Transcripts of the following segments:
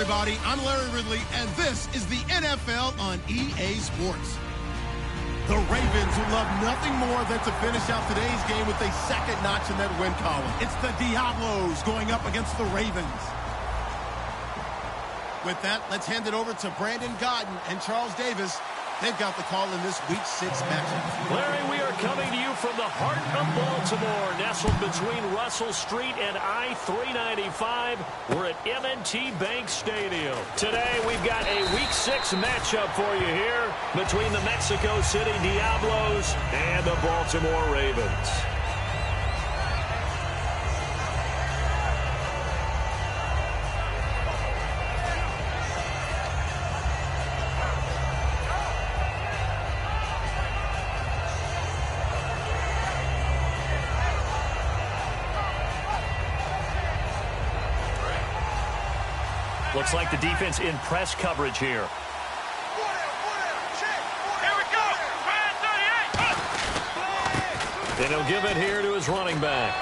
everybody. I'm Larry Ridley, and this is the NFL on EA Sports. The Ravens, who love nothing more than to finish out today's game with a second notch in that win column. It's the Diablos going up against the Ravens. With that, let's hand it over to Brandon Godden and Charles Davis. They've got the call in this Week 6 matchup. Larry, we are coming to you from the heart of Baltimore, nestled between Russell Street and I-395. We're at M&T Bank Stadium. Today, we've got a Week 6 matchup for you here between the Mexico City Diablos and the Baltimore Ravens. Looks like the defense in press coverage here. Here we go. And he'll give it here to his running back.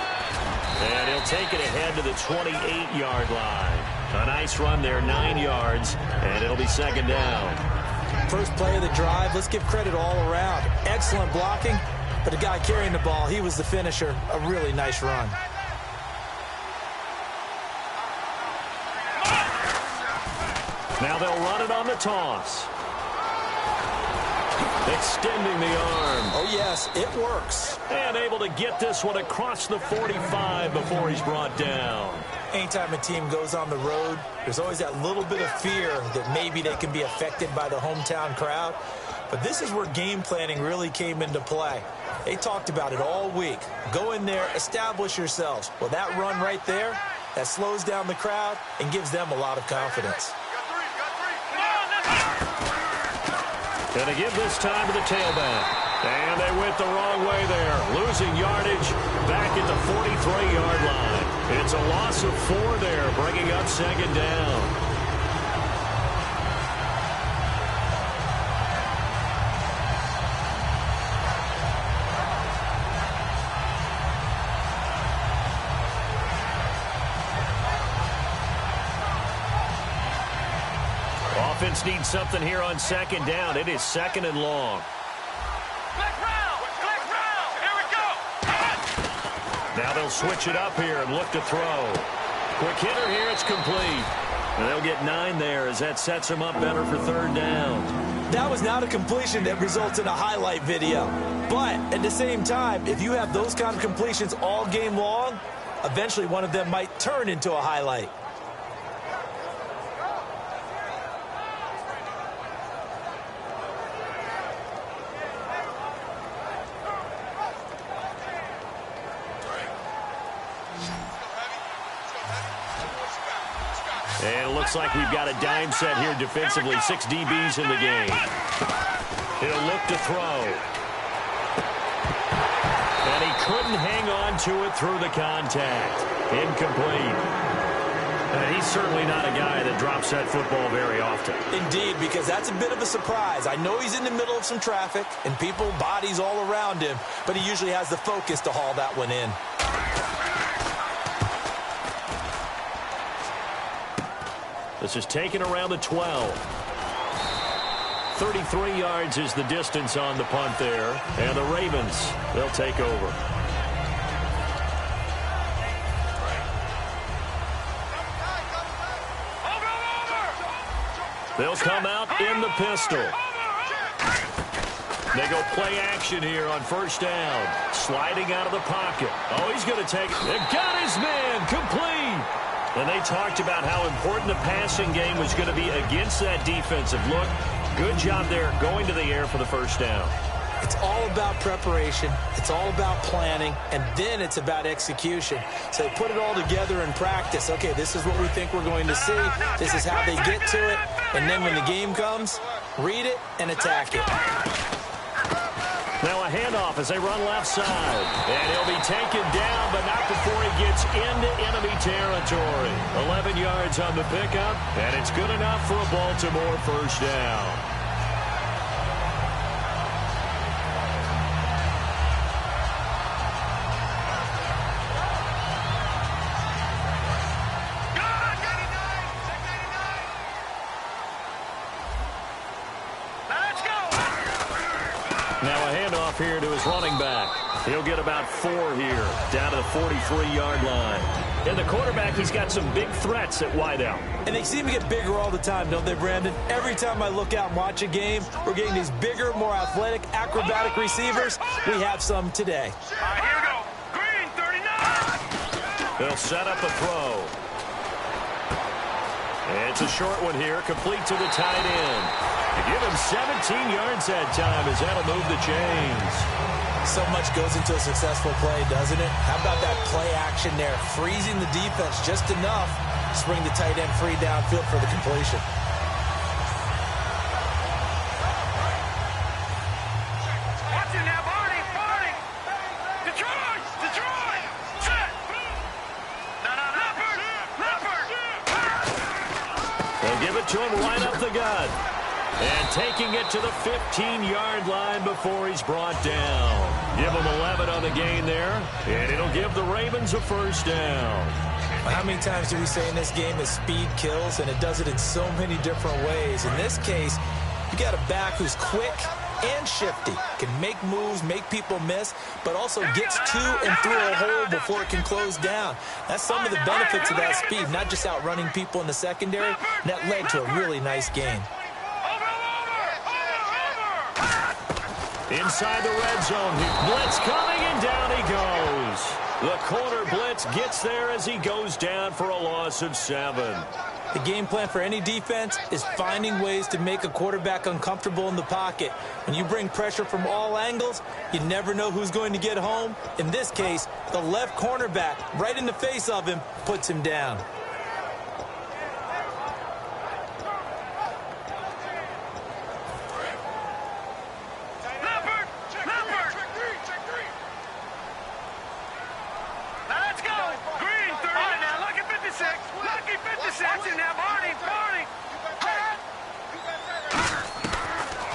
And he'll take it ahead to the 28-yard line. A nice run there, 9 yards, and it'll be second down. First play of the drive, let's give credit all around. Excellent blocking, but the guy carrying the ball, he was the finisher. A really nice run. Now they'll run it on the toss. Extending the arm. Oh, yes, it works. And able to get this one across the 45 before he's brought down. Anytime a team goes on the road, there's always that little bit of fear that maybe they can be affected by the hometown crowd. But this is where game planning really came into play. They talked about it all week. Go in there, establish yourselves. Well, that run right there, that slows down the crowd and gives them a lot of confidence. Gonna give this time to the tailback. And they went the wrong way there. Losing yardage back at the 43-yard line. It's a loss of 4 there, bringing up second down. Offense needs something here on second down. It is second and long. Click round. Here we go. Now they'll switch it up here and look to throw. Quick hitter here. It's complete. And they'll get 9 there as that sets them up better for third down. That was not a completion that results in a highlight video. But at the same time, if you have those kind of completions all game long, eventually one of them might turn into a highlight. And it looks like we've got a dime set here defensively. 6 DBs in the game. He'll look to throw. And he couldn't hang on to it through the contact. Incomplete. And he's certainly not a guy that drops that football very often. Indeed, because that's a bit of a surprise. I know he's in the middle of some traffic and people, bodies all around him, but he usually has the focus to haul that one in. This is taken around the 12. 33 yards is the distance on the punt there. And the Ravens, they'll take over. They'll come out in the pistol. They go play action here on first down. Sliding out of the pocket. Oh, he's going to take it. They got his man complete. And they talked about how important the passing game was going to be against that defensive look. Good job there going to the air for the first down. It's all about preparation. It's all about planning. And then it's about execution. So they put it all together in practice. Okay, this is what we think we're going to see. This is how they get to it. And then when the game comes, read it and attack it. Now a handoff as they run left side. And he'll be taken down, but not before he gets into enemy territory. 11 yards on the pickup, and it's good enough for a Baltimore first down. off here to his running back. He'll get about 4 here, down to the 43-yard line. And the quarterback, he's got some big threats at wideout. And they seem to get bigger all the time, don't they, Brandon? Every time I look out and watch a game, we're getting these bigger, more athletic, acrobatic receivers. We have some today. All right, here we go. Green, 39. They'll set up a throw. And it's a short one here, complete to the tight end. To give him 17 yards that time as that'll move the chains. So much goes into a successful play, doesn't it? How about that play action there? Freezing the defense just enough to bring the tight end free downfield for the completion. Watch it now, Barney, Barney. Detroit, Detroit. Set. No, Leopard, Leopard. They'll give it to him right up the gut. And taking it to the 15-yard line before he's brought down. Give him 11 on the gain there, and it'll give the Ravens a first down. How many times do we say in this game that speed kills, and it does it in so many different ways? In this case, you got a back who's quick and shifty, can make moves, make people miss, but also gets to and through a hole before it can close down. That's some of the benefits of that speed, not just outrunning people in the secondary, and that led to a really nice gain. Inside the red zone, blitz coming, and down he goes. The corner blitz gets there as he goes down for a loss of 7. The game plan for any defense is finding ways to make a quarterback uncomfortable in the pocket. When you bring pressure from all angles, you never know who's going to get home. In this case, the left cornerback, right in the face of him, puts him down.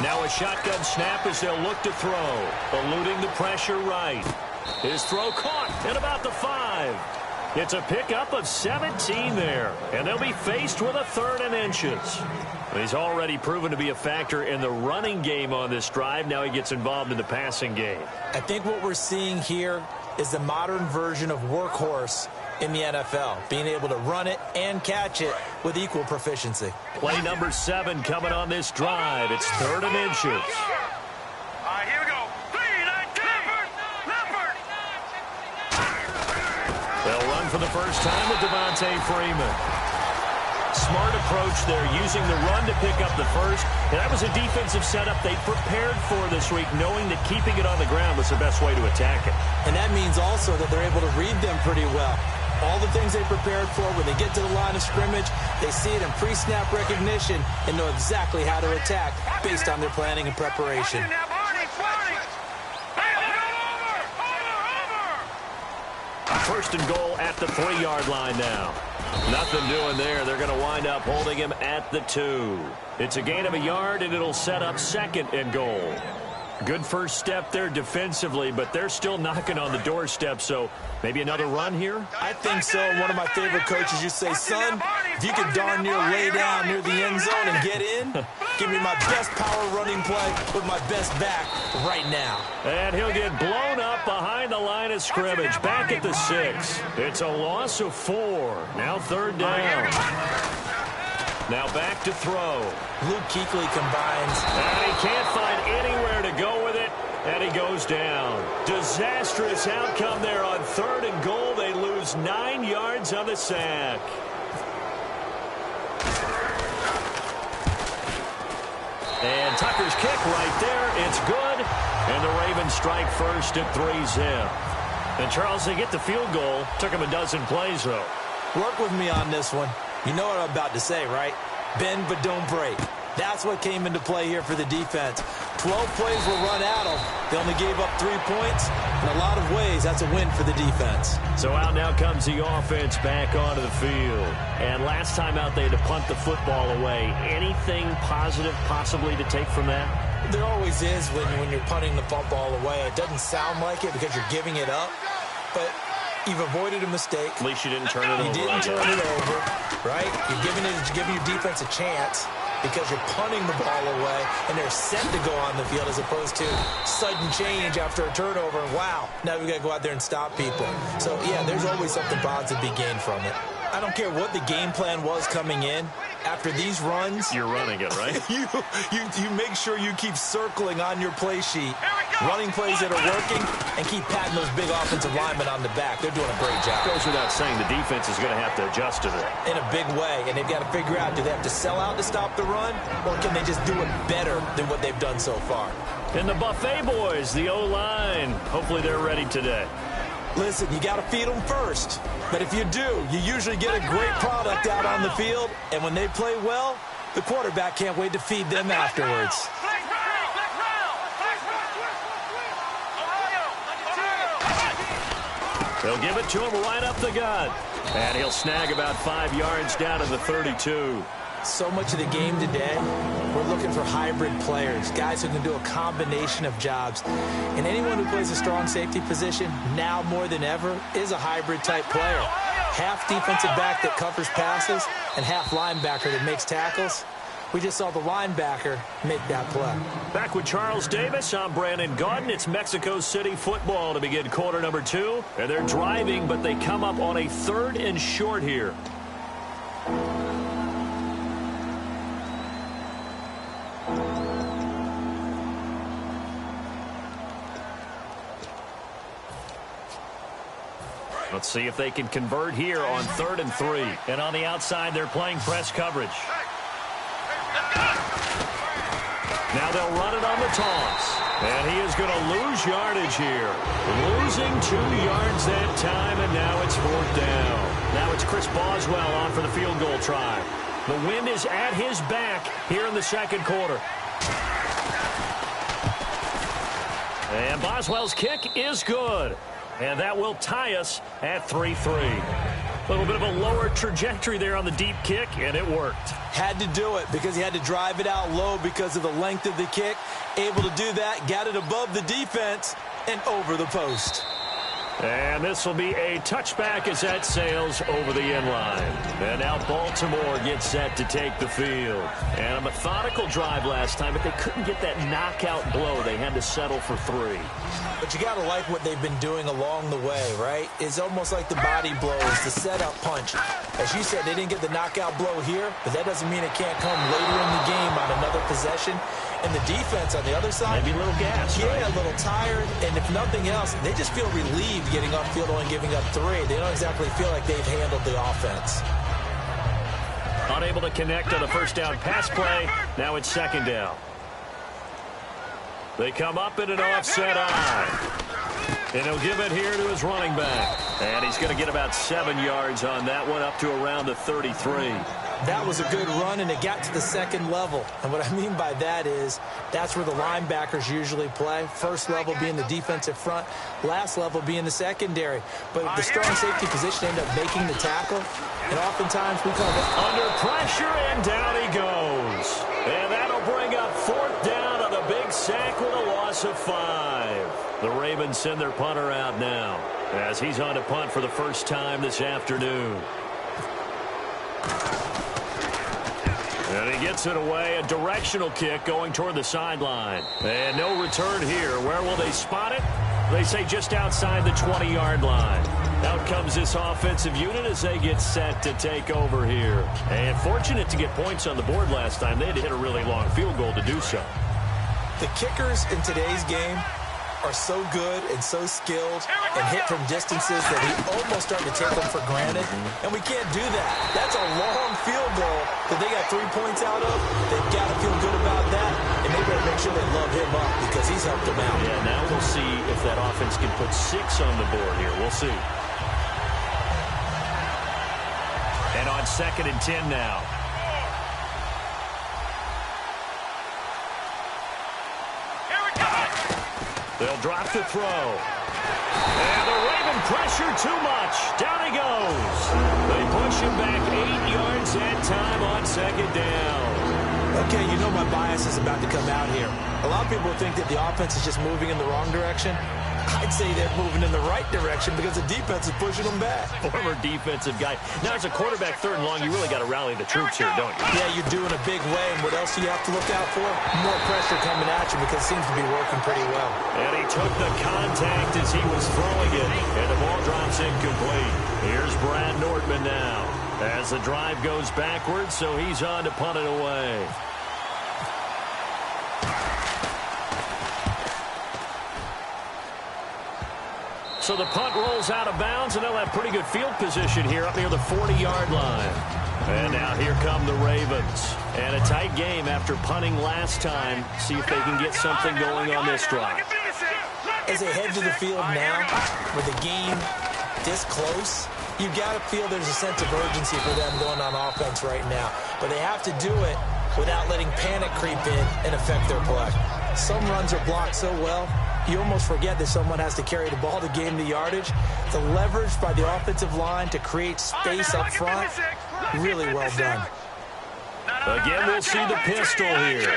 Now a shotgun snap as they'll look to throw. Eluding the pressure right. His throw caught at about the 5. It's a pickup of 17 there. And they'll be faced with a 3rd and inches. He's already proven to be a factor in the running game on this drive. Now he gets involved in the passing game. I think what we're seeing here is the modern version of workhorse in the NFL, being able to run it and catch it with equal proficiency. Play number 7 coming on this drive. It's 3rd and inches. All right, here we go. 3-19. Leopard. They'll run for the first time with Devontae Freeman. Smart approach there, using the run to pick up the first. And that was a defensive setup they prepared for this week, knowing that keeping it on the ground was the best way to attack it. And that means also that they're able to read them pretty well. All the things they prepared for, when they get to the line of scrimmage, they see it in pre-snap recognition and know exactly how to attack based on their planning and preparation. First and goal at the 3-yard line now. Nothing doing there. They're going to wind up holding him at the 2. It's a gain of a yard, and it'll set up 2nd and goal. Good first step there defensively, but they're still knocking on the doorstep, so maybe another run here? I think so. One of my favorite coaches used to say, son, if you could darn near lay down near the end zone and get in, give me my best power running play with my best back right now. And he'll get blown up behind the line of scrimmage, back at the 6. It's a loss of 4. Now 3rd down. Now back to throw. Luke Kuechly combines. And he can't find anywhere to go with it, and he goes down. Disastrous outcome there on 3rd and goal. They lose 9 yards on the sack. And Tucker's kick right there. It's good. And the Ravens strike first at 3-zip. And Charles, they get the field goal. Took him a dozen plays, though. Work with me on this one. You know what I'm about to say, right? Bend but don't break. That's what came into play here for the defense. 12 plays were run at them. They only gave up 3 points. In a lot of ways, that's a win for the defense. So out now comes the offense back onto the field. And last time out, they had to punt the football away. Anything positive possibly to take from that? There always is when you're punting the football away. It doesn't sound like it because you're giving it up. But you've avoided a mistake. At least you didn't turn it over. You didn't turn it over, right? You're giving your defense a chance. because you're punting the ball away and they're set to go on the field as opposed to sudden change after a turnover. And wow, now we've got to go out there and stop people. So, yeah, there's always something positive to be gained from it. I don't care what the game plan was coming in. After these runs, you're running it, right? you make sure you keep circling on your play sheet, running plays that are working, and keep patting those big offensive linemen on the back. They're doing a great job. Goes without saying the defense is going to have to adjust to that. In a big way, and they've got to figure out, do they have to sell out to stop the run, or can they just do it better than what they've done so far? And the Buffet boys, the O-line, hopefully they're ready today. Listen, you got to feed them first. But if you do, you usually get a great product out on the field. And when they play well, the quarterback can't wait to feed them afterwards. They'll give it to him right up the gut. And he'll snag about 5 yards down to the 32. So much of the game today, we're looking for hybrid players, guys who can do a combination of jobs. And anyone who plays a strong safety position, now more than ever, is a hybrid-type player. Half defensive back that covers passes and half linebacker that makes tackles. We just saw the linebacker make that play. Back with Charles Davis, I'm Brandon Gaudin. It's Mexico City football to begin quarter number 2. And they're driving, but they come up on a 3rd and short here. Let's see if they can convert here on 3rd and 3. And on the outside, they're playing press coverage. Now they'll run it on the toss. And he is going to lose yardage here. Losing 2 yards that time, and now it's 4th down. Now it's Chris Boswell on for the field goal try. The wind is at his back here in the 2nd quarter. And Boswell's kick is good. And that will tie us at 3-3. A little bit of a lower trajectory there on the deep kick, and it worked. Had to do it because he had to drive it out low because of the length of the kick. Able to do that, got it above the defense and over the post. And this will be a touchback as that sails over the end line. And now Baltimore gets set to take the field. And a methodical drive last time, but they couldn't get that knockout blow. They had to settle for 3. But you got to like what they've been doing along the way, right? It's almost like the body blows, the setup punch. As you said, they didn't get the knockout blow here, but that doesn't mean it can't come later in the game on another possession. And the defense on the other side, maybe a little gas, yeah, right? A little tired. And if nothing else, they just feel relieved getting off field and giving up 3. They don't exactly feel like they've handled the offense. Unable to connect on the first down pass play. Now it's 2nd down. They come up in an offset eye. And he'll give it here to his running back. And he's going to get about 7 yards on that one, up to around the 33. That was a good run, and it got to the 2nd level. And what I mean by that is that's where the linebackers usually play. First level being the defensive front, last level being the secondary. But the strong safety position ended up making the tackle. And oftentimes we call it under pressure, and down he goes. And that'll bring up 4th down on a big sack with a loss of 5. The Ravens send their punter out now as he's on to punt for the first time this afternoon. And he gets it away, a directional kick going toward the sideline. And no return here. Where will they spot it? They say just outside the 20-yard line. Out comes this offensive unit as they get set to take over here. And fortunate to get points on the board last time. They had to hit a really long field goal to do so. The kickers in today's game are so good and so skilled and hit from distances that we almost start to take them for granted. And we can't do that. That's a long field goal that they got 3 points out of. They've got to feel good about that. And they better make sure they love him up because he's helped them out. Yeah, now we'll see if that offense can put 6 on the board here. We'll see. And on 2nd and 10 now. They'll drop the throw. And the Raven pressure too much. Down he goes. They push him back 8 yards that time on 2nd down. Okay, you know my bias is about to come out here. A lot of people think that the offense is just moving in the wrong direction. I'd say they're moving in the right direction because the defense is pushing them back. Former defensive guy. Now, as a quarterback, 3rd and long, you really got to rally the troops here, don't you? Yeah, you do in a big way. And what else do you have to look out for? More pressure coming at you because it seems to be working pretty well. And he took the contact as he was throwing it, and the ball drops incomplete. Here's Brad Nordman now as the drive goes backwards, so he's on to punt it away. So the punt rolls out of bounds, and they'll have pretty good field position here up near the 40-yard line. And now here come the Ravens. And a tight game after punting last time. See if they can get something going on this drive. As they head to the field now, with the game this close, you got to feel there's a sense of urgency for them going on offense right now. But they have to do it without letting panic creep in and affect their play. Some runs are blocked so well, you almost forget that someone has to carry the ball to gain the yardage. The leverage by the offensive line to create space up front, really well done. Again, we'll see the pistol here.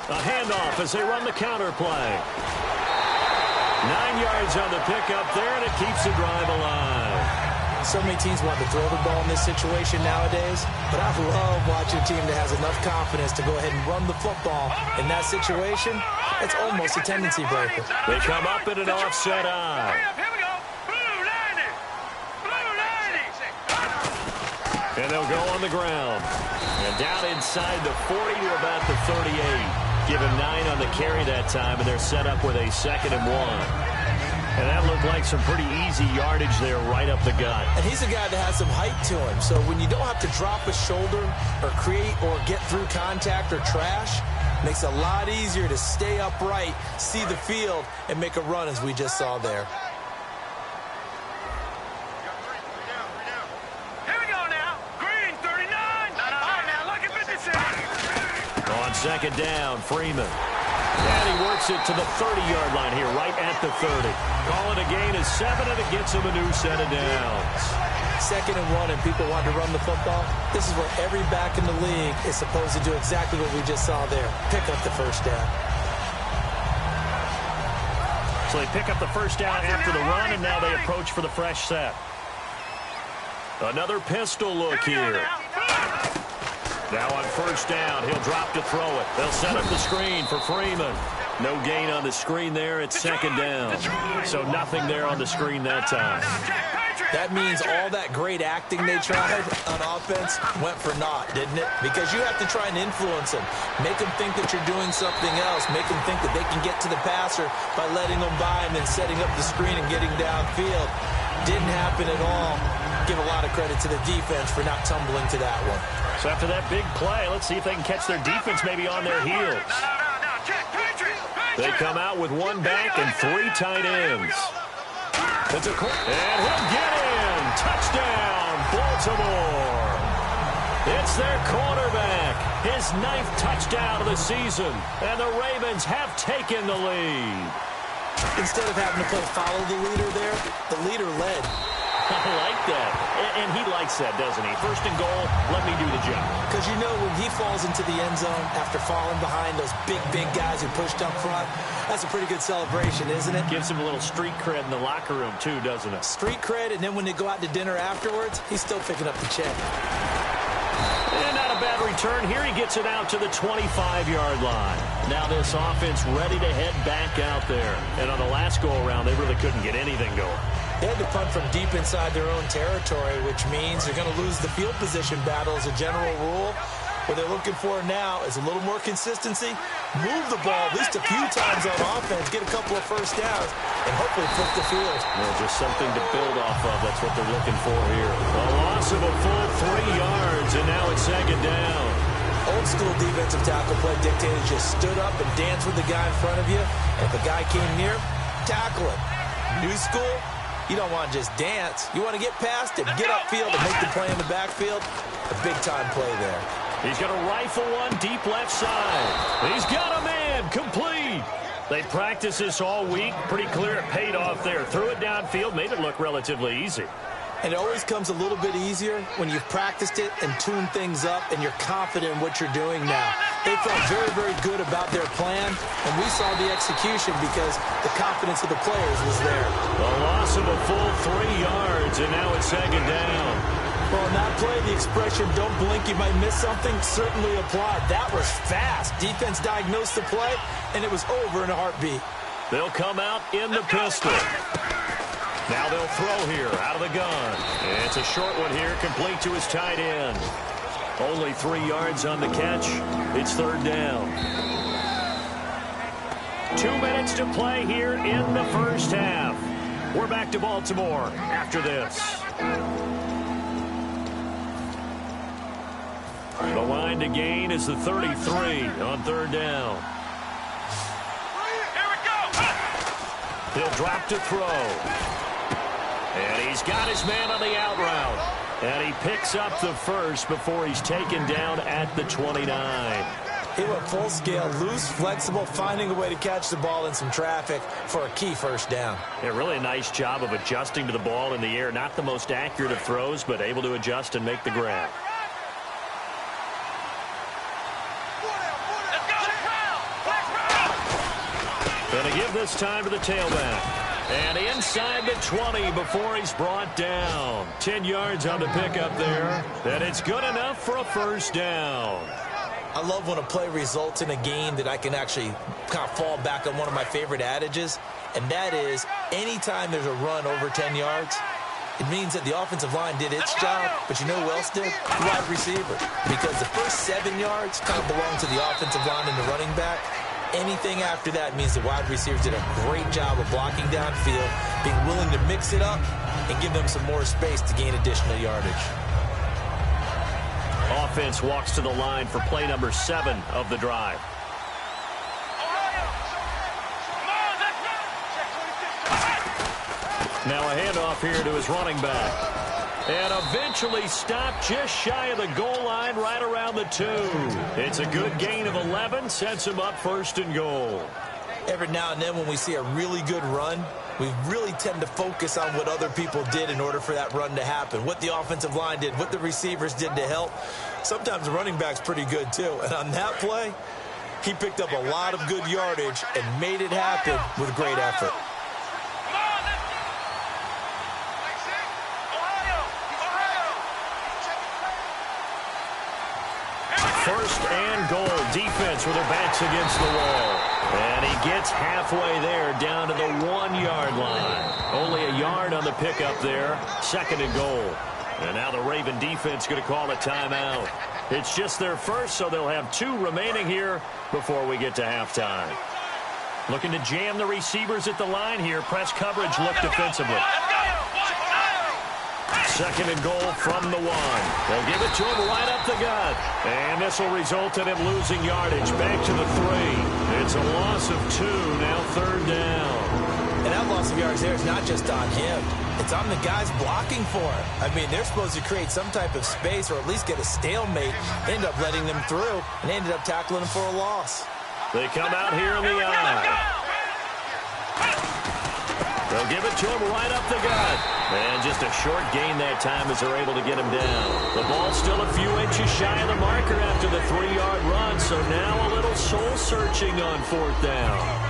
A handoff as they run the counter play. 9 yards on the pickup there, and it keeps the drive alive. So many teams want to throw the ball in this situation nowadays, but I love watching a team that has enough confidence to go ahead and run the football. In that situation, it's almost a tendency breaker. They come up in an offset eye. And they'll go on the ground. And down inside the 40 to about the 38. Give him 9 on the carry that time, and they're set up with a 2nd and 1. And that looked like some pretty easy yardage there right up the gut. And he's a guy that has some height to him. So when you don't have to drop a shoulder or create or get through contact or trash, makes it a lot easier to stay upright, see the field, and make a run as we just saw there. Here we go now. Green, 39. Now look at 56. On 2nd down, Freeman. And he works it to the 30-yard line here, right at the 30. Calling a gain of 7, and it gets him a new set of downs. 2nd and 1, and people want to run the football. This is where every back in the league is supposed to do exactly what we just saw there. Pick up the first down. So they pick up the first down after the run, and now they approach for the fresh set. Another pistol look here. Now on 1st down, he'll drop to throw it. They'll set up the screen for Freeman. No gain on the screen there. It's 2nd down. So nothing there on the screen that time. That means all that great acting they tried on offense went for naught, didn't it? Because you have to try and influence them. Make them think that you're doing something else. Make them think that they can get to the passer by letting them by and then setting up the screen and getting downfield. Didn't happen at all. Give a lot of credit to the defense for not tumbling to that one. So after that big play, let's see if they can catch their defense maybe on their heels. They come out with 1 back and 3 tight ends. And he'll get in. Touchdown, Baltimore. It's their quarterback. His 9th touchdown of the season. And the Ravens have taken the lead. Instead of having to play follow the leader there, the leader led. I like that. And he likes that, doesn't he? 1st and goal, let me do the job. Because you know when he falls into the end zone after falling behind those big guys who pushed up front, that's a pretty good celebration, isn't it? Gives him a little street cred in the locker room, too, doesn't it? Street cred, and then when they go out to dinner afterwards, he's still picking up the check. And not a bad return. Here he gets it out to the 25-yard line. Now this offense ready to head back out there. And on the last go-around, they really couldn't get anything going. They had to punt from deep inside their own territory, which means they're going to lose the field position battle as a general rule. What they're looking for now is a little more consistency, move the ball at least a few times on offense, get a couple of first downs, and hopefully flip the field. Well, just something to build off of. That's what they're looking for here. A loss of a full 3 yards, and now it's 2nd down. Old school defensive tackle play dictated just stood up and danced with the guy in front of you, and if a guy came near, tackle him. New school, you don't want to just dance. You want to get past him, get upfield, and make the play in the backfield. A big-time play there. He's going to rifle one deep left side. He's got a man, complete. They practiced this all week. Pretty clear it paid off there. Threw it downfield, made it look relatively easy. And it always comes a little bit easier when you've practiced it and tuned things up and you're confident in what you're doing now. They felt very, very good about their plan, and we saw the execution because the confidence of the players was there. The loss of a full 3 yards, and now it's second down. Well, in that play, the expression, don't blink, you might miss something, certainly applied. That was fast. Defense diagnosed the play, and it was over in a heartbeat. They'll come out in the pistol. Now they'll throw here out of the gun. It's a short one here, complete to his tight end. Only 3 yards on the catch. It's third down. 2 minutes to play here in the first half. We're back to Baltimore after this. The line to gain is the 33 on third down. Here we go. He'll drop to throw. And he's got his man on the out route. And he picks up the first before he's taken down at the 29. He went full scale, loose, flexible, finding a way to catch the ball in some traffic for a key first down. Yeah, really a nice job of adjusting to the ball in the air. Not the most accurate of throws, but able to adjust and make the grab. Going to give this time to the tailback. And inside the 20 before he's brought down. 10 yards on the pickup there. And it's good enough for a first down. I love when a play results in a game that I can actually kind of fall back on one of my favorite adages, and that is anytime there's a run over 10 yards, it means that the offensive line did its job, but you know who else did? The wide receiver. Because the first 7 yards kind of belong to the offensive line and the running back. Anything after that means the wide receivers did a great job of blocking downfield, being willing to mix it up, and give them some more space to gain additional yardage. Offense walks to the line for play number 7 of the drive. Now a handoff here to his running back. And eventually stopped just shy of the goal line right around the 2. It's a good gain of 11, sets him up first and goal. Every now and then when we see a really good run, we really tend to focus on what other people did in order for that run to happen. What the offensive line did, what the receivers did to help. Sometimes the running back's pretty good too. And on that play, he picked up a lot of good yardage and made it happen with great effort. First and goal. Defense with their backs against the wall. And he gets halfway there down to the 1-yard line. Only a yard on the pickup there. Second and goal. And now the Raven defense going to call a timeout. It's just their first, so they'll have 2 remaining here before we get to halftime. Looking to jam the receivers at the line here. Press coverage look defensively. Second and goal from the 1. They'll give it to him right up the gut. And this will result in him losing yardage. Back to the 3. It's a loss of 2. Now third down. And that loss of yards there is not just on him. It's on the guys blocking for him. I mean, they're supposed to create some type of space or at least get a stalemate. They end up letting them through, and they ended up tackling him for a loss. They come out here in the eye. They'll give it to him right up the gut. And just a short gain that time as they're able to get him down. The ball's still a few inches shy of the marker after the 3-yard run, so now a little soul-searching on fourth down.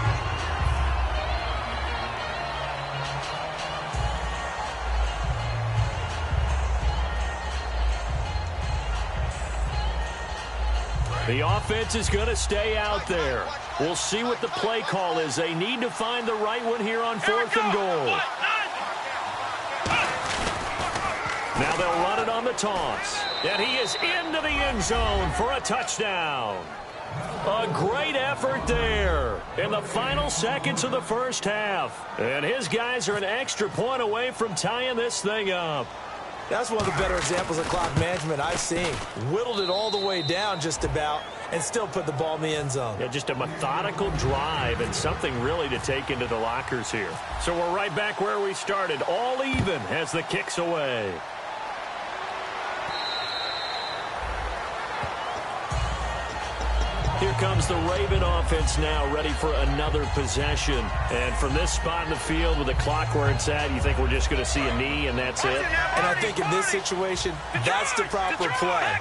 The offense is going to stay out there. We'll see what the play call is. They need to find the right one here on fourth and goal. Now they'll run it on the toss. And he is into the end zone for a touchdown. A great effort there in the final seconds of the first half. And his guys are an extra point away from tying this thing up. That's one of the better examples of clock management I've seen. Whittled it all the way down just about and still put the ball in the end zone. Yeah, just a methodical drive and something really to take into the lockers here. So we're right back where we started. All even as the kick's away. Here comes the Raven offense now, ready for another possession. And from this spot in the field with the clock where it's at, you think we're just going to see a knee and that's it? And I think in this situation, that's the proper play.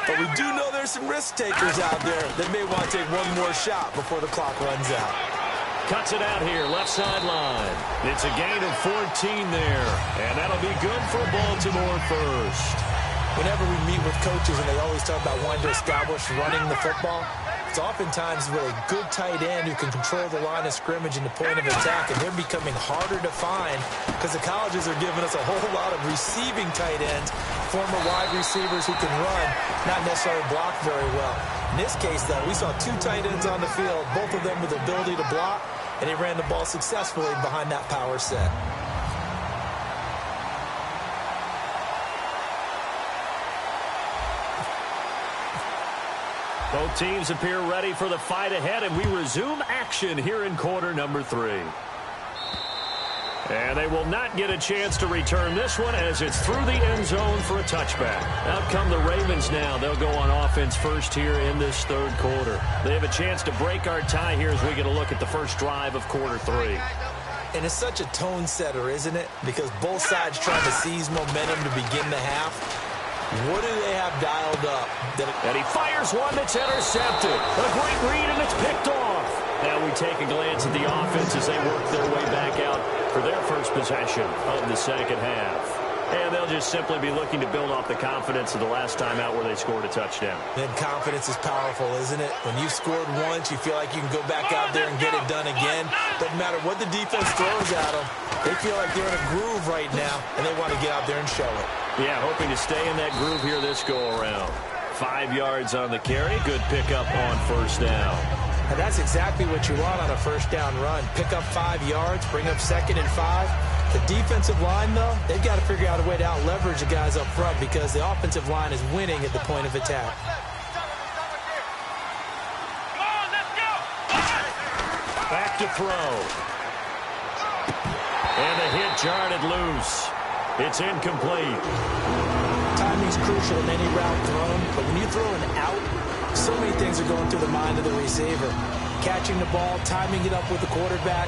But we do know there's some risk takers out there that may want to take one more shot before the clock runs out. Cuts it out here, left sideline. It's a gain of 14 there, and that'll be good for Baltimore first. Whenever we meet with coaches and they always talk about wanting to establish running the football, it's oftentimes with a good tight end who can control the line of scrimmage and the point of attack, and they're becoming harder to find because the colleges are giving us a whole lot of receiving tight ends, former wide receivers who can run, not necessarily block very well. In this case, though, we saw two tight ends on the field, both of them with the ability to block, and they ran the ball successfully behind that power set. Both teams appear ready for the fight ahead, and we resume action here in quarter number 3. And they will not get a chance to return this one as it's through the end zone for a touchback. Out come the Ravens now. They'll go on offense first here in this third quarter. They have a chance to break our tie here as we get a look at the first drive of quarter 3. And it's such a tone setter, isn't it? Because both sides trying to seize momentum to begin the half. What do they have dialed up? And he fires one that's intercepted. A great read, and it's picked off. Now we take a glance at the offense as they work their way back out for their first possession of the second half. And they'll just simply be looking to build off the confidence of the last time out where they scored a touchdown. And confidence is powerful, isn't it? When you've scored once, you feel like you can go back out there and get it done again. Doesn't matter what the defense throws at them. They feel like they're in a groove right now, and they want to get out there and show it. Yeah, hoping to stay in that groove here this go-around. 5 yards on the carry. Good pickup on first down. And that's exactly what you want on a first down run. Pick up 5 yards, bring up 2nd and 5. The defensive line, though, they've got to figure out a way to out-leverage the guys up front because the offensive line is winning at the point of attack. Back to throw. And the hit jarred loose. It's incomplete. Timing's crucial in any route thrown, but when you throw an out, so many things are going through the mind of the receiver. Catching the ball, timing it up with the quarterback.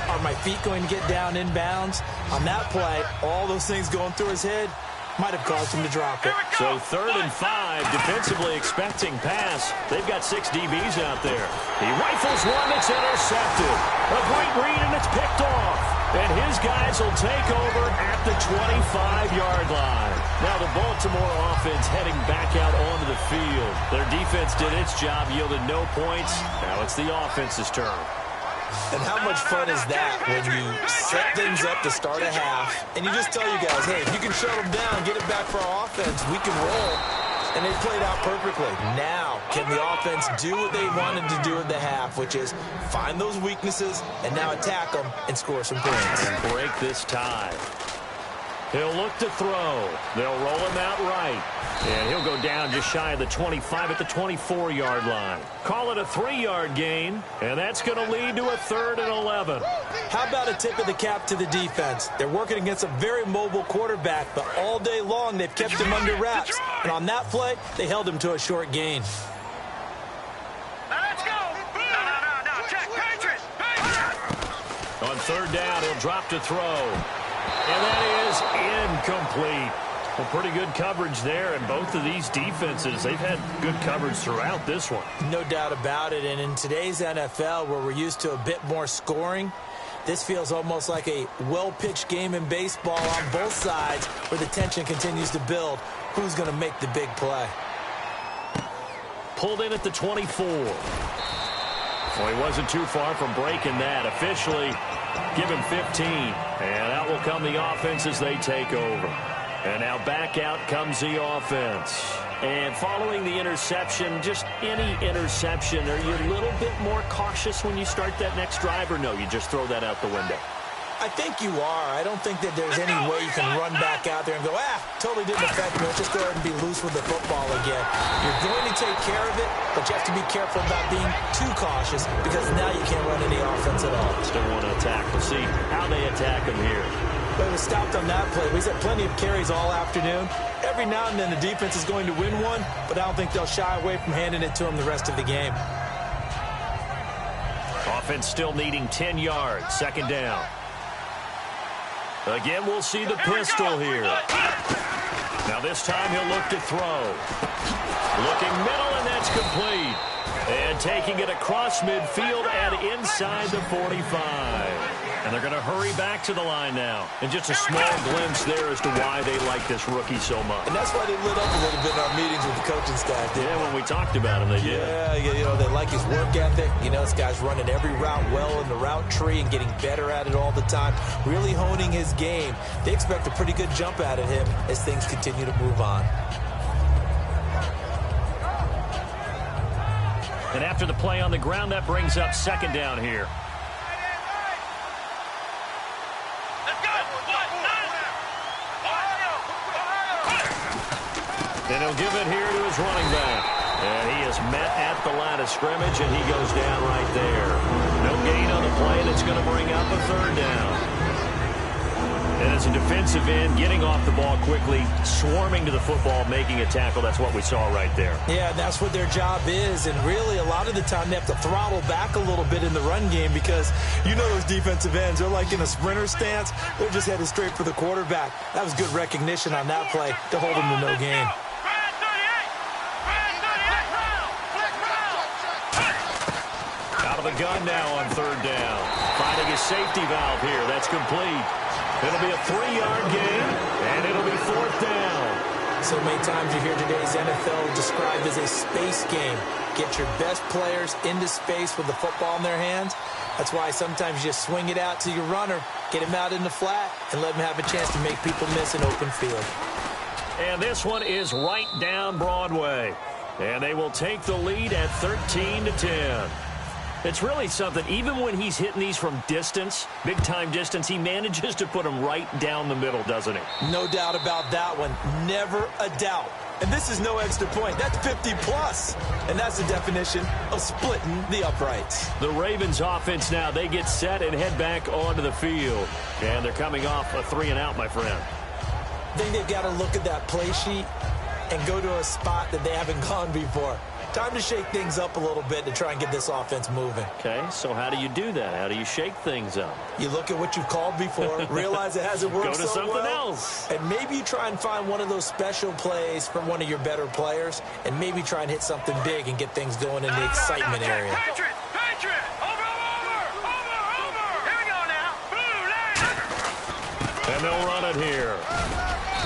Are my feet going to get down inbounds? On that play, all those things going through his head might have caused him to drop it. So 3rd and 5, defensively expecting pass. They've got 6 DBs out there. He rifles one that's intercepted. A great read, and it's picked off. And his guys will take over at the 25-yard line. Now the Baltimore offense heading back out onto the field. Their defense did its job, yielded no points. Now it's the offense's turn. And how much fun is that when you set things up to start a half, and you just tell you guys, hey, if you can shut them down, get it back for our offense, we can roll. And they played out perfectly. Now, can the offense do what they wanted to do at the half, which is find those weaknesses and now attack them and score some points. And break this tie. He'll look to throw. They'll roll him out right. And he'll go down just shy of the 25 at the 24-yard line. Call it a 3-yard gain, and that's going to lead to a 3rd and 11. How about a tip of the cap to the defense? They're working against a very mobile quarterback, but all day long they've kept him under wraps. And on that play, they held him to a short gain. Let's go. No. Check. Patriots. On 3rd down, he'll drop to throw. And that is incomplete. Well, pretty good coverage there, and both of these defenses, they've had good coverage throughout this one. No doubt about it, and in today's NFL, where we're used to a bit more scoring, this feels almost like a well-pitched game in baseball on both sides where the tension continues to build. Who's going to make the big play? Pulled in at the 24. Well, he wasn't too far from breaking that. Officially, give him 15. And out will come the offense as they take over. And now back out comes the offense. And following the interception, just any interception, are you a little bit more cautious when you start that next drive, or no, you just throw that out the window? I think you are. I don't think that there's any way you can run back out there and go, totally didn't affect me. Let's just go ahead and be loose with the football again. You're going to take care of it, but you have to be careful about being too cautious because now you can't run any offense at all. Still want to attack. We'll see how they attack him here. But it was stopped on that play. We've had plenty of carries all afternoon. Every now and then the defense is going to win one, but I don't think they'll shy away from handing it to them the rest of the game. Offense still needing 10 yards. 2nd down. Again, we'll see the pistol here. Now this time he'll look to throw. Looking middle, and that's complete. And taking it across midfield and inside the 45. And they're going to hurry back to the line now. And just a small glimpse there as to why they like this rookie so much. And that's why they lit up a little bit in our meetings with the coaching staff. Yeah, when we talked about him, they did. Yeah, you know, they like his work ethic. You know, this guy's running every route well in the route tree and getting better at it all the time, really honing his game. They expect a pretty good jump out of him as things continue to move on. And after the play on the ground, that brings up second down here. And he'll give it here to his running back. And he is met at the line of scrimmage, and he goes down right there. No gain on the play, and it's going to bring up a third down. And as a defensive end, getting off the ball quickly, swarming to the football, making a tackle, that's what we saw right there. Yeah, that's what their job is. And really, a lot of the time, they have to throttle back a little bit in the run game because you know those defensive ends, they're like in a sprinter stance. They're just headed straight for the quarterback. That was good recognition on that play to hold them to no gain. Out of the gun now on third down. Finding his safety valve here. That's complete. It'll be a 3-yard gain, and it'll be fourth down. So many times you hear today's NFL described as a space game. Get your best players into space with the football in their hands. That's why sometimes you just swing it out to your runner, get him out in the flat, and let him have a chance to make people miss an open field. And this one is right down Broadway. And they will take the lead at 13-10. It's really something. Even when he's hitting these from distance, big-time distance, he manages to put them right down the middle, doesn't he? No doubt about that one. Never a doubt. And this is no extra point. That's 50-plus. And that's the definition of splitting the uprights. The Ravens offense now, they get set and head back onto the field. And they're coming off a 3-and-out, my friend. I think they've got to look at that play sheet and go to a spot that they haven't gone before. Time to shake things up a little bit to try and get this offense moving. Okay, so how do you do that? How do you shake things up? You look at what you've called before, realize it hasn't worked so well. Go to something else. And maybe you try and find one of those special plays from one of your better players, and maybe try and hit something big and get things going in the excitement area. Patriot! Over! Here we go now. And they'll run it here.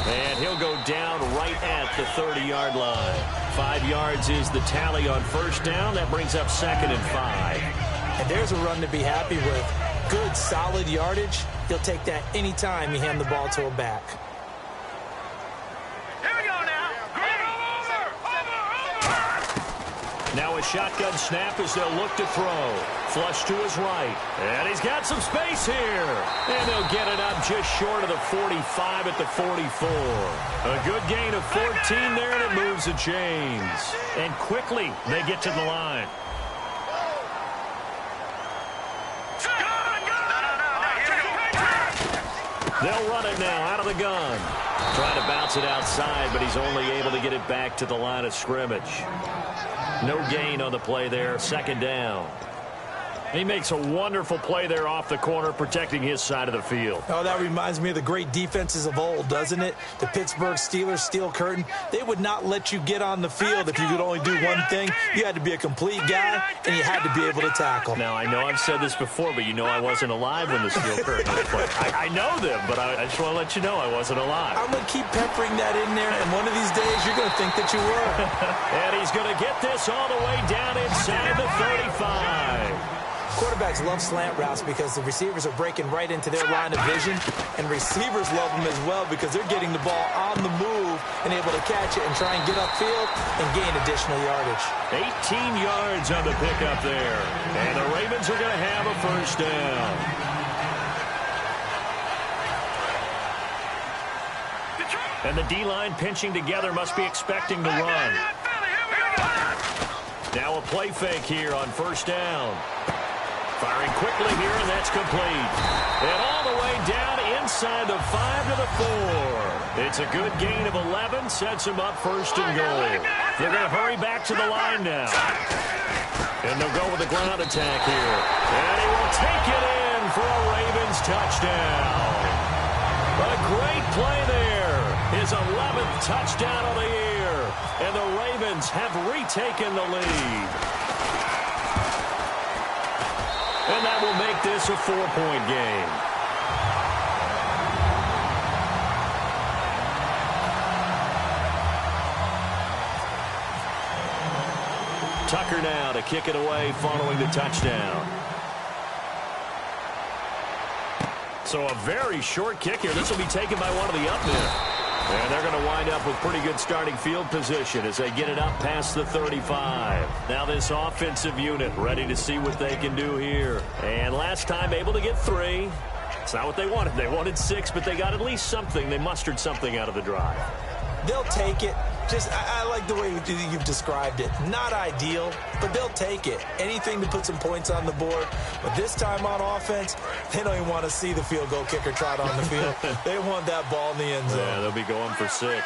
And he'll go down right at the 30-yard line. 5 yards is the tally on first down. That brings up 2nd and 5. And there's a run to be happy with. Good, solid yardage. He'll take that anytime you hand the ball to a back. Here we go now. Over! Now a shotgun snap as they'll look to throw. Flush to his right. And he's got some space here. And they'll get it up just short of the 45 at the 44. A good gain of 14 there, and it moves the chains. And quickly, they get to the line. They'll run it now out of the gun. Trying to bounce it outside, but he's only able to get it back to the line of scrimmage. No gain on the play there, 2nd down. He makes a wonderful play there off the corner, protecting his side of the field. Oh, that reminds me of the great defenses of old, doesn't it? The Pittsburgh Steelers steel curtain. They would not let you get on the field if you could only do one thing. You had to be a complete guy, and you had to be able to tackle. Now, I know I've said this before, but you know I wasn't alive when the steel curtain was played. I know them, but I just want to let you know I wasn't alive. I'm going to keep peppering that in there, and one of these days you're going to think that you were. And he's going to get this all the way down inside the 35. Quarterbacks love slant routes because the receivers are breaking right into their line of vision, and receivers love them as well because they're getting the ball on the move and able to catch it and try and get upfield and gain additional yardage. 18 yards on the pickup there, and the Ravens are going to have a first down. And the D-line pinching together must be expecting to run. Now a play fake here on first down. Firing quickly here, and that's complete. And all the way down inside the 5 to the 4. It's a good gain of 11, sets him up 1st and goal. They're going to hurry back to the line now. And they'll go with a ground attack here. And he will take it in for a Ravens touchdown. A great play there. his 11th touchdown of the year. And the Ravens have retaken the lead. And that will make this a 4-point game. Tucker now to kick it away following the touchdown. So a very short kick here. This will be taken by one of the up men. And they're going to wind up with pretty good starting field position as they get it up past the 35. Now this offensive unit ready to see what they can do here. And last time able to get 3. It's not what they wanted. They wanted 6, but they got at least something. They mustered something out of the drive. They'll take it. Just, I like the way you've described it. Not ideal, but they'll take it. Anything to put some points on the board. But this time on offense, they don't even want to see the field goal kicker trot on the field. They want that ball in the end zone. Yeah, they'll be going for 6. Here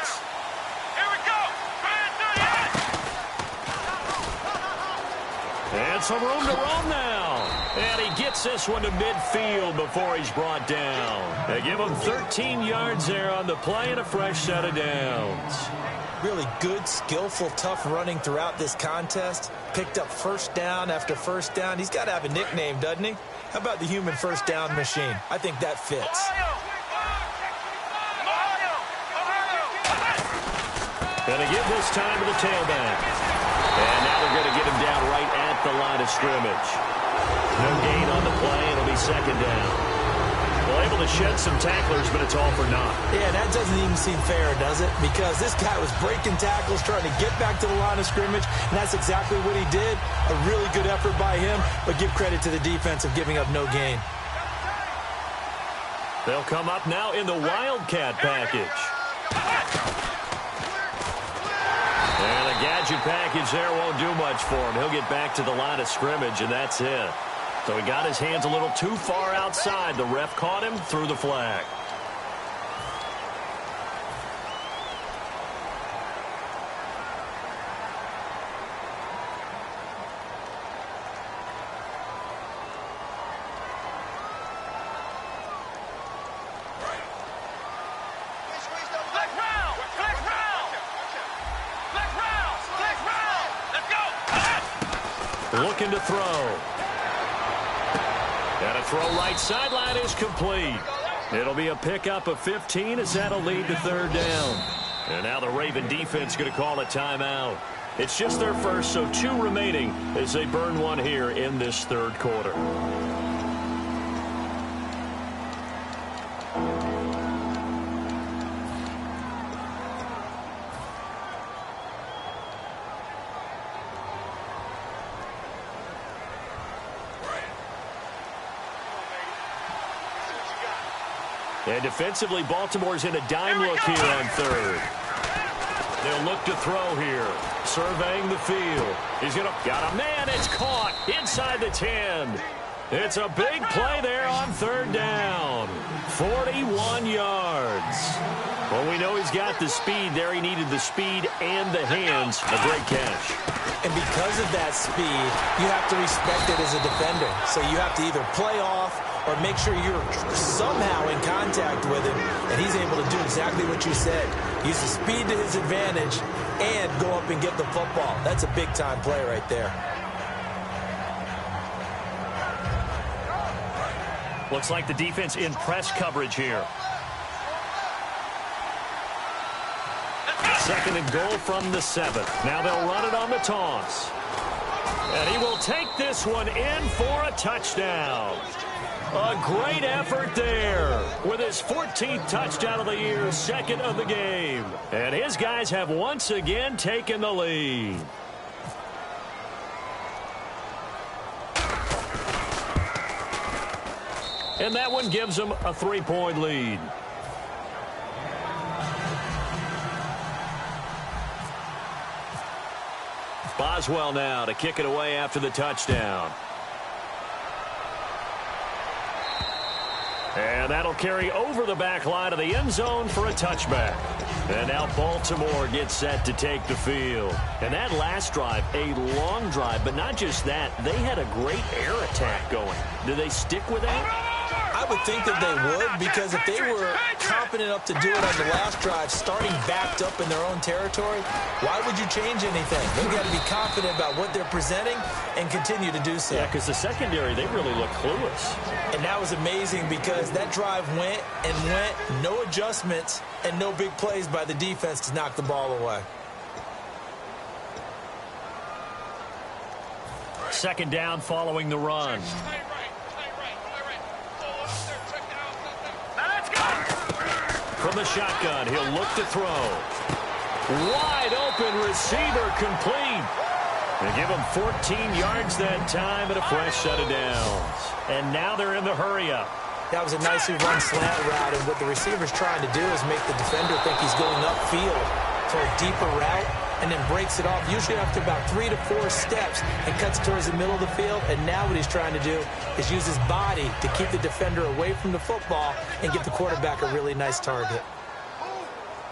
we go. And some room to roam now. And he gets this one to midfield before he's brought down. They give him 13 yards there on the play and a fresh set of downs. Really good, skillful, tough running throughout this contest. Picked up first down after first down. He's got to have a nickname, doesn't he? How about the human first down machine? I think that fits. Going to give this time to the tailback. And now they're going to get him down right at the line of scrimmage. No gain on the play. It'll be second down. Well, able to shed some tacklers, but it's all for naught. Yeah, that doesn't even seem fair, does it? Because this guy was breaking tackles, trying to get back to the line of scrimmage, and that's exactly what he did. A really good effort by him, but give credit to the defense of giving up no gain. They'll come up now in the Wildcat package. And the gadget package there won't do much for him. He'll get back to the line of scrimmage, and that's it. So he got his hands a little too far outside. The ref caught him, threw the flag. Looking to throw. And a throw right sideline is complete. It'll be a pickup of 15 as that'll lead to third down. And now the Raven defense going to call a timeout. It's just their first, so 2 remaining as they burn one here in this third quarter. And defensively, Baltimore's in a dime look here on third. They'll look to throw here. Surveying the field. He's going to... Got a man. It's caught inside the 10. It's a big play there on third down. 41 yards. Well, we know he's got the speed there. He needed the speed and the hands. A great catch. And because of that speed, you have to respect it as a defender. So you have to either play off or make sure you're somehow in contact with him, and he's able to do exactly what you said. Use the speed to his advantage and go up and get the football. That's a big-time play right there. Looks like the defense in press coverage here. Second and goal from the 7th. Now they'll run it on the toss. And he will take this one in for a touchdown. A great effort there with his 14th touchdown of the year, second of the game. And his guys have once again taken the lead. And that one gives them a 3-point lead. Boswell now to kick it away after the touchdown. And that'll carry over the back line of the end zone for a touchback. And now Baltimore gets set to take the field. And that last drive, a long drive, but not just that. They had a great air attack going. Do they stick with that? I would think that they would, because if they were confident enough to do it on the last drive, starting backed up in their own territory, why would you change anything? They've got to be confident about what they're presenting and continue to do so. Yeah, because the secondary, they really look clueless. And that was amazing because that drive went and went, no adjustments, and no big plays by the defense to knock the ball away. Second down following the run. From the shotgun, he'll look to throw. Wide open receiver complete. They give him 14 yards that time and a fresh set of downs. And now they're in the hurry-up. That was a nicely run slant route, and what the receiver's trying to do is make the defender think he's going upfield for a deeper route, and then breaks it off, usually after about 3 to 4 steps, and cuts towards the middle of the field. And now what he's trying to do is use his body to keep the defender away from the football and give the quarterback a really nice target.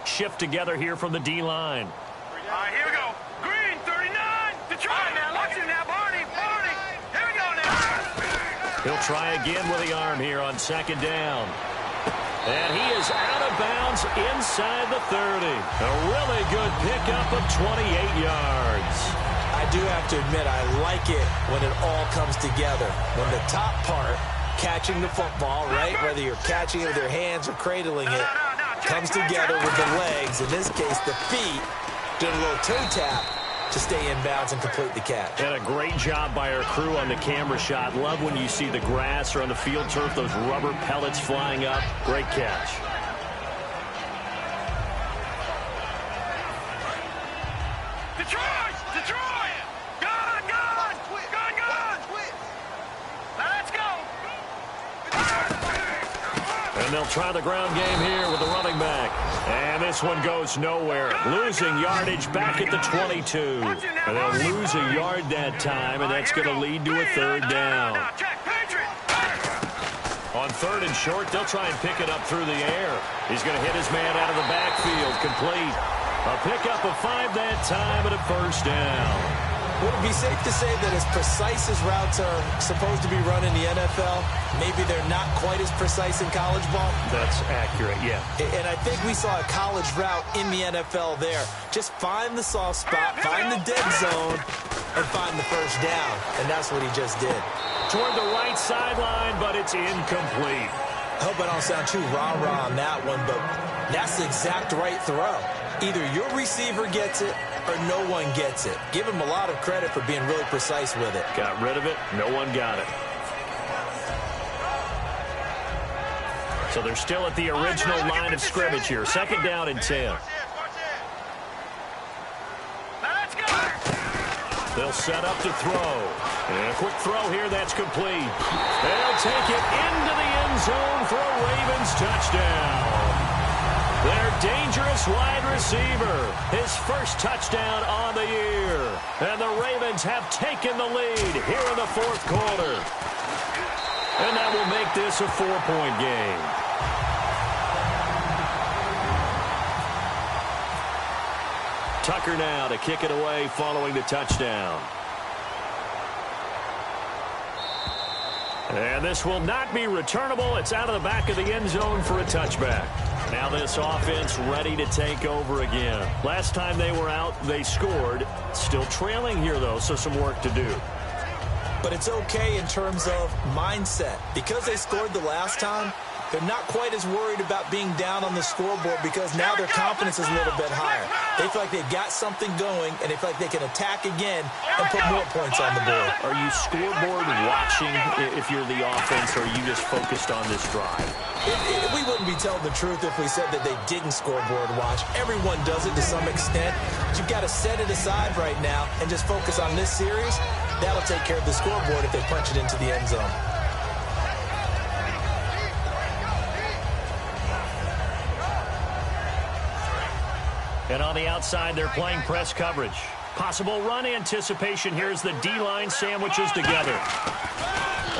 Shift together here from the D-line. All right, here we go. Green, 39. Detroit. Now, watch it now, Barney. Here we go now. He'll try again with the arm here on second down. And he is out of bounds inside the 30. A really good pickup of 28 yards. I do have to admit, I like it when it all comes together. When the top part, catching the football, right, whether you're catching it with your hands or cradling it, comes together with the legs, in this case the feet, did a little toe tap to stay in bounds and complete the catch. And a great job by our crew on the camera shot. Love when you see the grass or on the field turf, those rubber pellets flying up. Great catch. Detroit! Gone! Let's go! And they'll try the ground game here with the running back. And this one goes nowhere. Losing yardage back at the 22. And they'll lose a yard that time, and that's going to lead to a third down. On third and short, they'll try and pick it up through the air. He's going to hit his man out of the backfield. Complete. A pickup of 5 that time and a first down. Would it be safe to say that as precise as routes are supposed to be run in the NFL, maybe they're not quite as precise in college ball? That's accurate, yeah. And I think we saw a college route in the NFL there. Just find the soft spot, find the dead zone, and find the first down. And that's what he just did. Toward the right sideline, but it's incomplete. I hope I don't sound too rah-rah on that one, but that's the exact right throw. Either your receiver gets it or no one gets it. Give him a lot of credit for being really precise with it. Got rid of it. No one got it. So they're still at the original line of scrimmage here. Second down and 10. Let's go! They'll set up to throw. And a quick throw here that's complete. They'll take it into the end zone for a Ravens touchdown. Their dangerous wide receiver, his first touchdown on the year. And the Ravens have taken the lead here in the fourth quarter. And that will make this a 4-point game. Tucker now to kick it away following the touchdown. And this will not be returnable. It's out of the back of the end zone for a touchback. Now this offense ready to take over again. Last time they were out, they scored. Still trailing here, though, so some work to do. But it's okay in terms of mindset. Because they scored the last time, they're not quite as worried about being down on the scoreboard because now their confidence is a little bit higher. They feel like they've got something going, and they feel like they can attack again and put more points on the board. Are you scoreboard watching if you're the offense, or are you just focused on this drive? We wouldn't be telling the truth if we said that they didn't scoreboard watch. Everyone does it to some extent. But you've got to set it aside right now and just focus on this series. That'll take care of the scoreboard if they punch it into the end zone. And on the outside, they're playing press coverage. Possible run anticipation here as the D-line sandwiches together.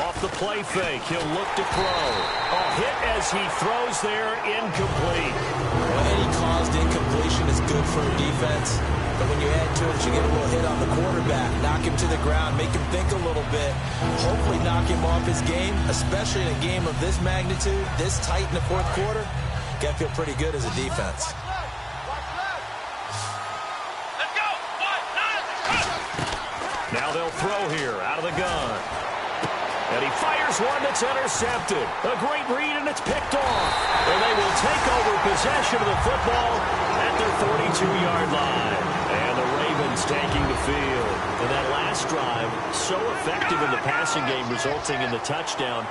Off the play fake, he'll look to throw. A hit as he throws there, incomplete. Well, any caused incompletion is good for a defense. But when you add to it, you get a little hit on the quarterback, knock him to the ground, make him think a little bit, hopefully knock him off his game, especially in a game of this magnitude, this tight in the fourth quarter. Got to feel pretty good as a defense. Let's go. Now they'll throw here out of the gun. And he fires one that's intercepted. A great read, and it's picked off. And they will take over possession of the football at their 42-yard line. And the Ravens taking the field. And that last drive, so effective in the passing game, resulting in the touchdown.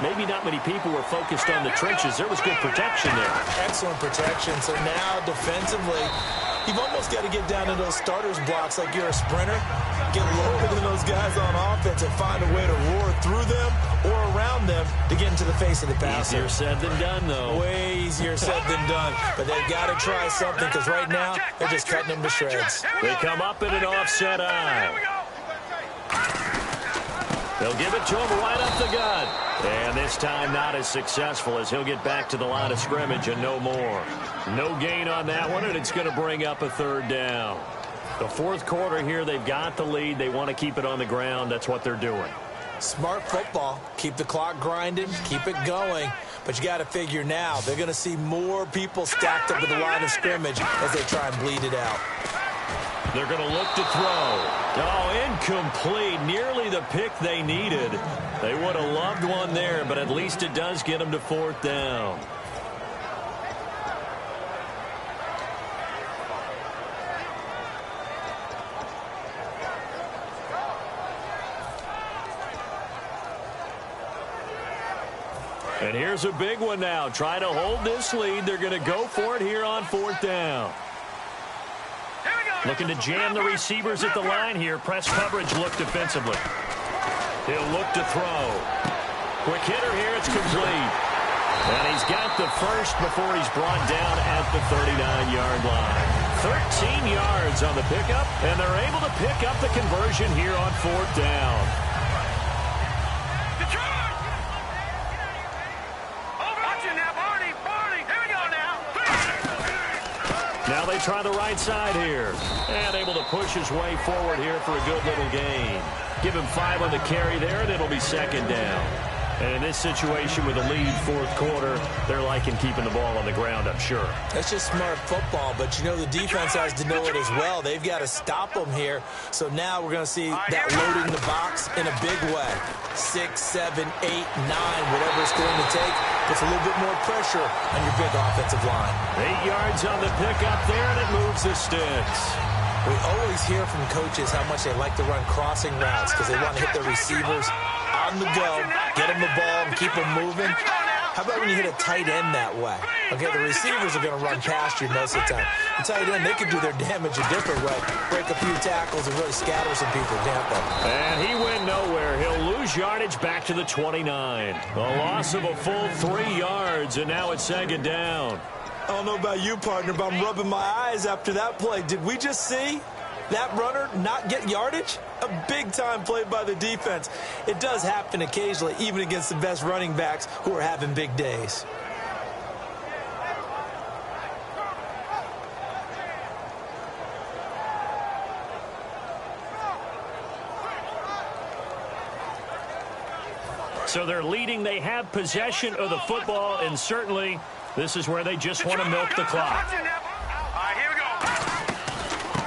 Maybe not many people were focused on the trenches. There was good protection there. Excellent protection. So now, defensively, you've almost got to get down to those starters blocks like you're a sprinter. Get lower than those guys on offense and find a way to roar through them or around them to get into the face of the passer. Easier said than done, though. Way easier said than done. But they've got to try something because right now they're just cutting them to shreds. They come up in an offset eye. They'll give it to him right up the gut. And this time not as successful as he'll get back to the line of scrimmage and no more. No gain on that one, and it's going to bring up a third down. The fourth quarter here, they've got the lead. They want to keep it on the ground. That's what they're doing. Smart football. Keep the clock grinding. Keep it going. But you got to figure now they're going to see more people stacked up at the line of scrimmage as they try and bleed it out. They're going to look to throw. Oh, incomplete. Nearly the pick they needed. They would have loved one there, but at least it does get them to fourth down. And here's a big one now. Try to hold this lead. They're going to go for it here on fourth down. Looking to jam the receivers at the line here. Press coverage look defensively. He'll look to throw. Quick hitter here. It's complete. And he's got the first before he's brought down at the 39-yard line. 13 yards on the pickup, and they're able to pick up the conversion here on fourth down. Now they try the right side here. And able to push his way forward here for a good little gain. Give him 5 on the carry there, and it'll be second down. And in this situation with a lead fourth quarter, they're liking keeping the ball on the ground, I'm sure. That's just smart football, but you know the defense has to know it as well. They've got to stop them here. So now we're going to see that loading the box in a big way. 6, 7, 8, 9, whatever it's going to take. Puts a little bit more pressure on your big offensive line. 8 yards on the pickup there, and it moves the sticks. We always hear from coaches how much they like to run crossing routes because they want to hit their receivers on the go, get them the ball, and keep them moving. How about when you hit a tight end that way? Okay, the receivers are going to run past you most of the time. The tight end, they can do their damage a different way. Break a few tackles and really scatter some people down there. And he went nowhere. He'll lose yardage back to the 29. A loss of a full 3 yards, and now it's second down. I don't know about you, partner, but I'm rubbing my eyes after that play. Did we just see that runner not get yardage? A big-time play by the defense. It does happen occasionally, even against the best running backs who are having big days. So they're leading. They have possession of the football, and certainly this is where they just want to milk the clock.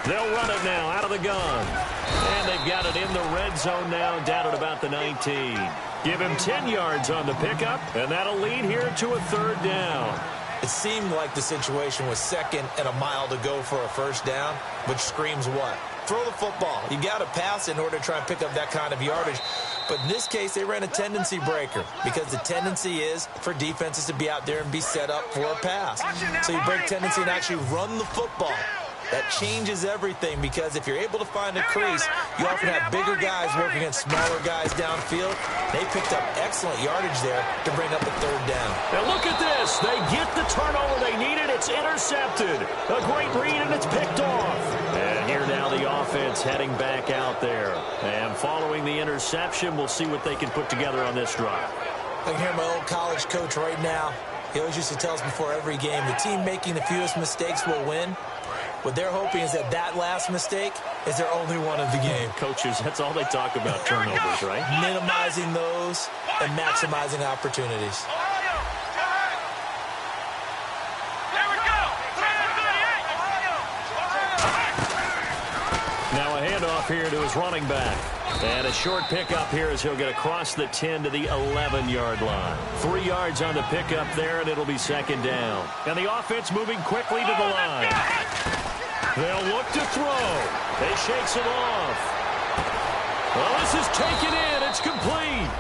They'll run it now out of the gun. And they've got it in the red zone now, down at about the 19. Give him 10 yards on the pickup, and that'll lead here to a third down. It seemed like the situation was second and a mile to go for a first down, which screams what? Throw the football. You got to pass in order to try and pick up that kind of yardage. But in this case, they ran a tendency breaker because the tendency is for defenses to be out there and be set up for a pass. So you break tendency and actually run the football. That changes everything because if you're able to find a crease, you often have bigger guys working against smaller guys downfield. They picked up excellent yardage there to bring up a third down. And look at this. They get the turnover they needed. It's intercepted. A great read, and it's picked off. And here now the offense heading back out there. And following the interception, we'll see what they can put together on this drive. I can hear my old college coach right now. He always used to tell us before every game, the team making the fewest mistakes will win. What they're hoping is that that last mistake is their only one of the game. Coaches, that's all they talk about, turnovers, right? Minimizing those and maximizing opportunities. Now a handoff here to his running back. And a short pickup here as he'll get across the 10 to the 11-yard line. 3 yards on the pickup there, and it'll be second down. And the offense moving quickly to the line. They'll look to throw. They shakes it off. Well, this is taken in. It's complete.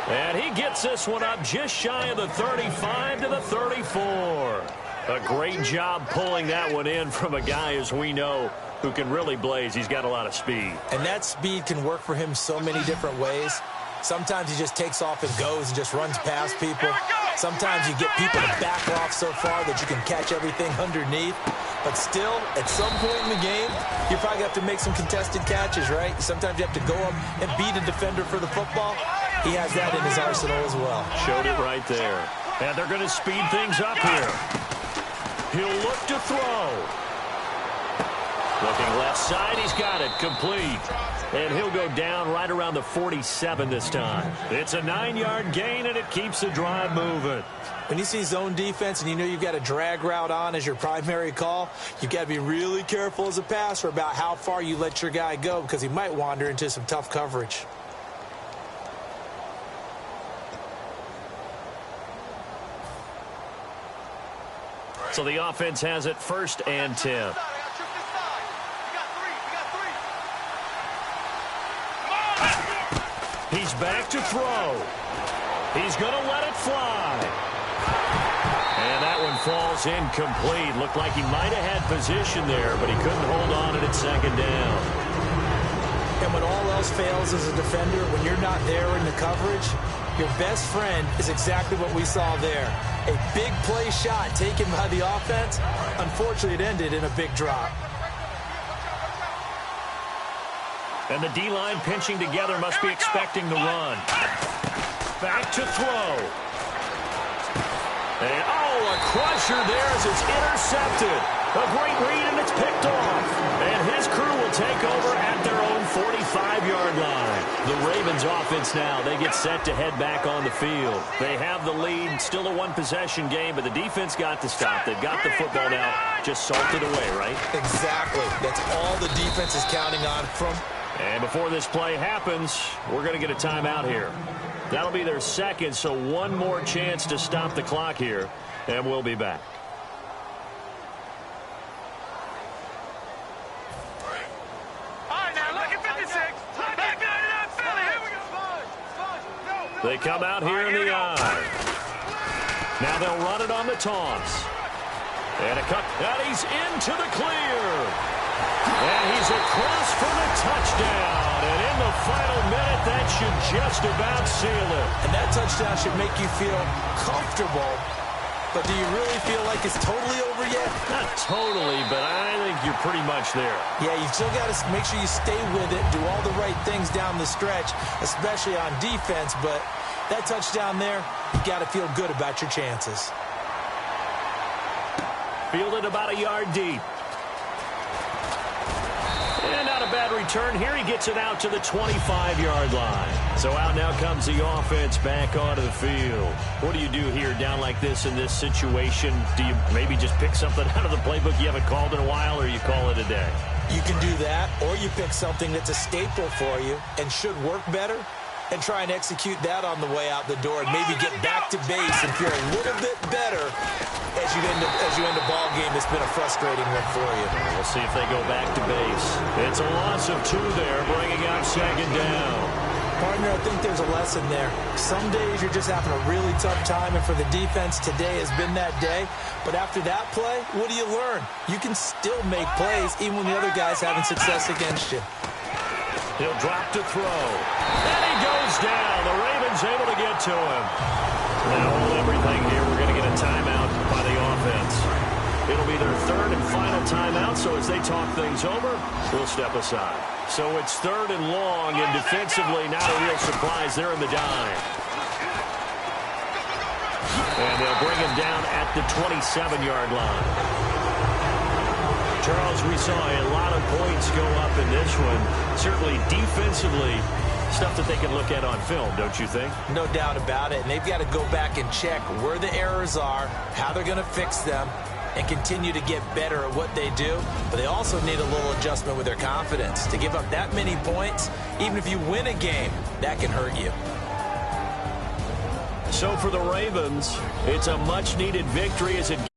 And he gets this one up just shy of the 35 to the 34. A great job pulling that one in from a guy, as we know, who can really blaze. He's got a lot of speed. And that speed can work for him so many different ways. Sometimes he just takes off and goes and just runs past people. Sometimes you get people to back off so far that you can catch everything underneath. But still, at some point in the game, you probably have to make some contested catches, right? Sometimes you have to go up and beat a defender for the football. He has that in his arsenal as well. Showed it right there. And they're going to speed things up here. He'll look to throw. Looking left side, he's got it, complete. And he'll go down right around the 47 this time. It's a 9-yard gain, and it keeps the drive moving. When you see zone defense and you know you've got a drag route on as your primary call, you've got to be really careful as a passer about how far you let your guy go because he might wander into some tough coverage. So the offense has it 1st and 10. He's back to throw. He's going to let it fly. And that one falls incomplete. Looked like he might have had position there, but he couldn't hold on to it at second down. And when all else fails as a defender, when you're not there in the coverage, your best friend is exactly what we saw there. A big play shot taken by the offense. Unfortunately, it ended in a big drop. And the D-line pinching together must be expecting the run. Back to throw. And, a crusher there as it's intercepted. A great read, and it's picked off. And his crew will take over at their own 45-yard line. The Ravens offense now, they get set to head back on the field. They have the lead, still a one-possession game, but the defense got to stop. They've got the football now, just salted away, right? Exactly. That's all the defense is counting on from. And before this play happens, we're going to get a timeout here. That'll be their second, so one more chance to stop the clock here, and we'll be back. They come out here in the eye. Now they'll run it on the toss. And a cut. And he's into the clear. And he's across for the touchdown. And in the final minute, that should just about seal it. And that touchdown should make you feel comfortable. But do you really feel like it's totally over yet? Not totally, but I think you're pretty much there. Yeah, you've still got to make sure you stay with it, do all the right things down the stretch, especially on defense. But that touchdown there, you've got to feel good about your chances. Fielded about a yard deep. And not a bad return here. He gets it out to the 25-yard line. So out now comes the offense back onto the field. What do you do here down like this in this situation? Do you maybe just pick something out of the playbook you haven't called in a while, or you call it a day? You can do that, or you pick something that's a staple for you and should work better and try and execute that on the way out the door and maybe get back to base and feel a little bit better as you end a ball game that's been a frustrating one for you. We'll see if they go back to base. It's a loss of 2 there, bringing out second down. Partner, I think there's a lesson there. Some days you're just having a really tough time, and for the defense, today has been that day. But after that play, what do you learn? You can still make plays even when the other guy's having success against you. He'll drop to throw. And he goes down. The Ravens able to get to him. Now, hold everything here. We're going to get a timeout by the offense. It'll be their third and final timeout, so as they talk things over, we'll step aside. So it's 3rd and long, and defensively not a real surprise. They're in the dime. and they'll bring him down at the 27-yard line. Charles, we saw a lot of points go up in this one. Certainly defensively, stuff that they can look at on film, don't you think? No doubt about it. And they've got to go back and check where the errors are, how they're going to fix them, and continue to get better at what they do. But they also need a little adjustment with their confidence. To give up that many points, even if you win a game, that can hurt you. So for the Ravens, it's a much-needed victory as it